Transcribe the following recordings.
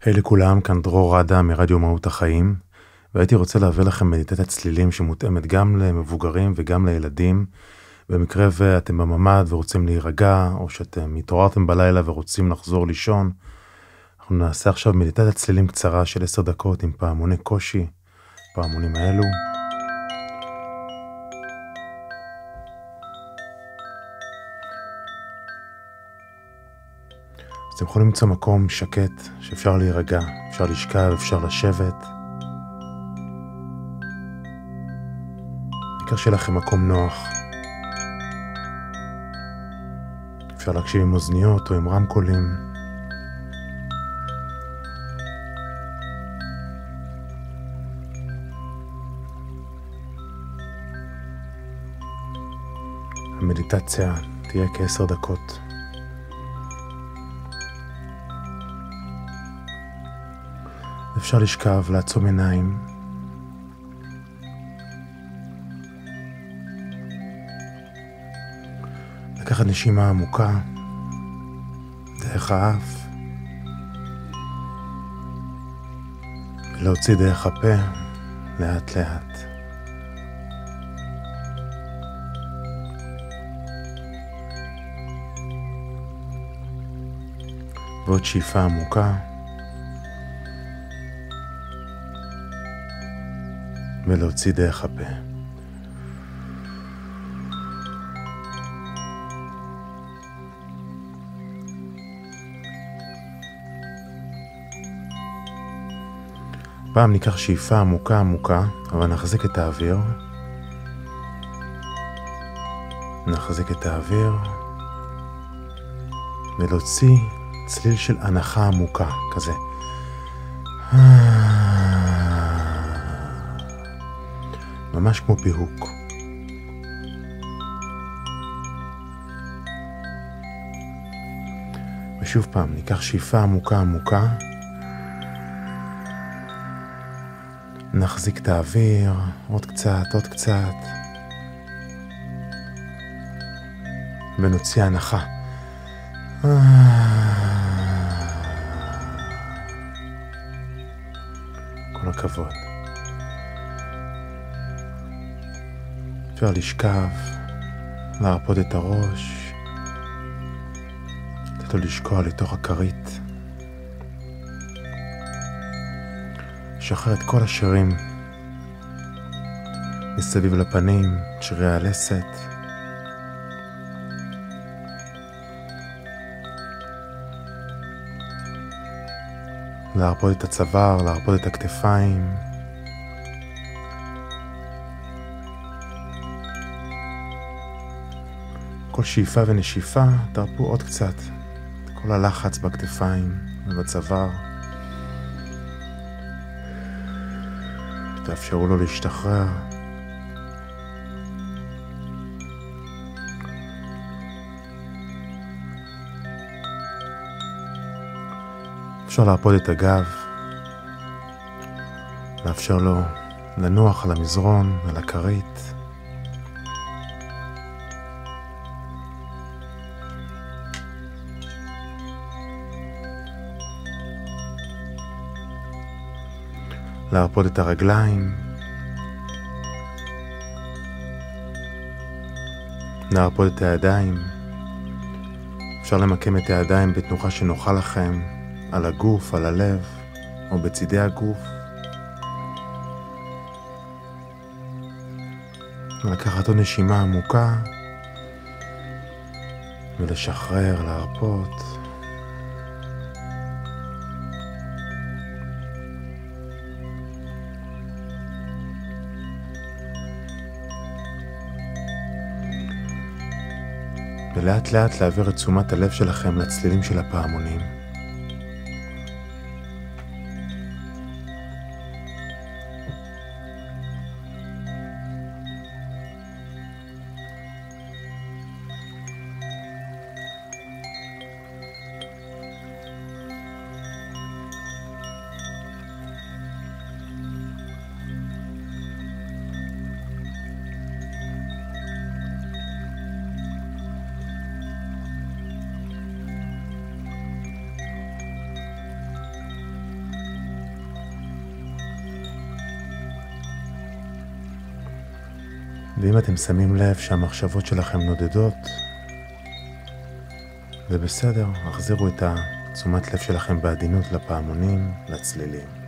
היי לכולם, כאן דרור רדה מרדיו מהות החיים, והייתי רוצה להביא לכם מדיטציית צלילים שמותאמת גם למבוגרים וגם לילדים. במקרה ואתם בממ"ד ורוצים להירגע, או שאתם התעוררתם בלילה ורוצים לחזור לישון, אנחנו נעשה עכשיו מדיטציית צלילים קצרה של 10 דקות עם פעמוני קושי, פעמונים האלו. אז אתם יכולים למצוא מקום שקט שאפשר להירגע, אפשר לשכב, אפשר לשבת. העיקר שיהיה לכם מקום נוח. אפשר להקשיב עם אוזניות או עם רמקולים. המדיטציה תהיה כ10 דקות. אפשר לשכב, לעצום עיניים. לקחת נשימה עמוקה דרך האף ולהוציא דרך הפה לאט לאט. ועוד שאיפה עמוקה ולהוציא דרך הפה. פעם ניקח שאיפה עמוקה עמוקה, אבל נחזיק את האוויר. נחזיק את האוויר ולהוציא צליל של הנחה עמוקה, כזה. ממש כמו פיהוק. ושוב פעם, ניקח שאיפה עמוקה עמוקה. נחזיק את האוויר, עוד קצת, עוד קצת. ונוציא הנחה. כל הכבוד. אפשר לשכב, להרפות את הראש, לתת לו לשקוע לתוך הכרית. שחרר את כל השרירים מסביב לפנים, שרירי הלסת. להרפות את הצוואר, להרפות את הכתפיים. כל שאיפה ונשיפה תרפו עוד קצת את כל הלחץ בכתפיים ובצוואר. תאפשרו לו להשתחרר. אפשר להרפות את הגב, לאפשר לו לנוח על המזרון, על הכרית. להרפות את הרגליים, להרפות את הידיים. אפשר למקם את הידיים בתנוחה שנוחה לכם, על הגוף, על הלב, או בצידי הגוף. לקחת עוד נשימה עמוקה, ולשחרר, להרפות. ולאט לאט להעביר את תשומת הלב שלכם לצלילים של הפעמונים. ואם אתם שמים לב שהמחשבות שלכם נודדות, זה בסדר, החזירו את תשומת לב שלכם בעדינות לפעמונים, לצלילים.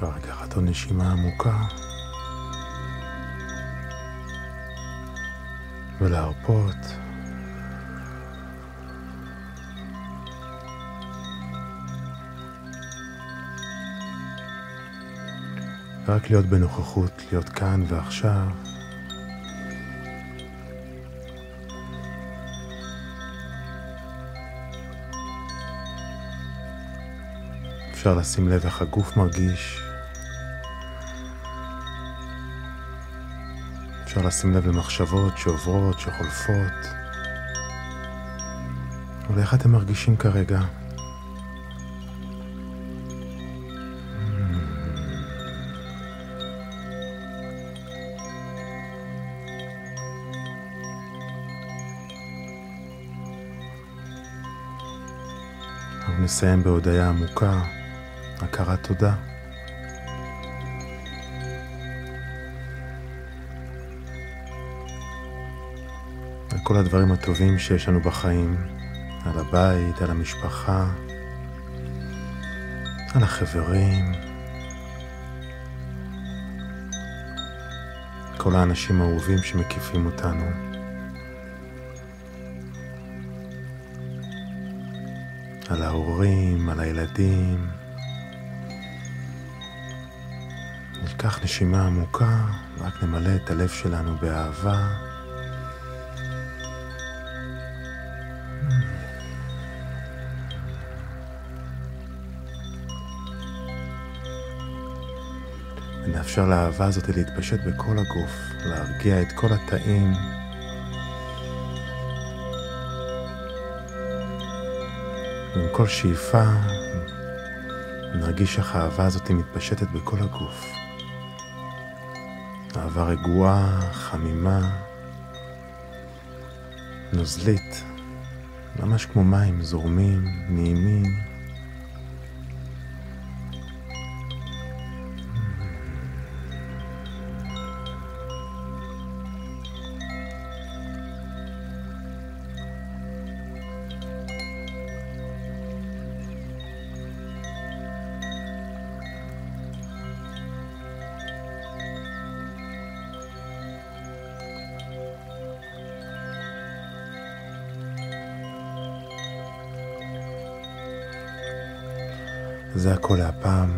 אפשר לקחת עוד נשימה עמוקה ולהרפות. רק להיות בנוכחות, להיות כאן ועכשיו. אפשר לשים לב איך הגוף מרגיש. אפשר לשים לב למחשבות שעוברות, שחולפות. ואיך אתם מרגישים כרגע? נסיים בהודיה עמוקה, הכרת תודה. על כל הדברים הטובים שיש לנו בחיים, על הבית, על המשפחה, על החברים, כל האנשים האהובים שמקיפים אותנו. על ההורים, על הילדים. ניקח נשימה עמוקה, רק נמלא את הלב שלנו באהבה. ונאפשר לאהבה הזאת להתפשט בכל הגוף, להרגיע את כל התאים. ועם כל שאיפה נרגיש איך האהבה הזאת מתפשטת בכל הגוף. אהבה רגועה, חמימה, נוזלית, ממש כמו מים זורמים, נעימים. זה הכל להפעם.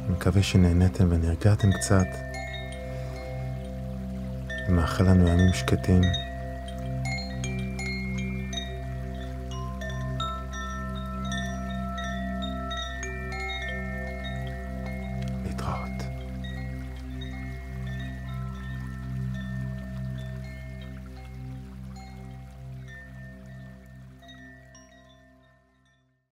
אני מקווה שנהניתם ונרגעתם קצת. מאחל לנו ימים שקטים.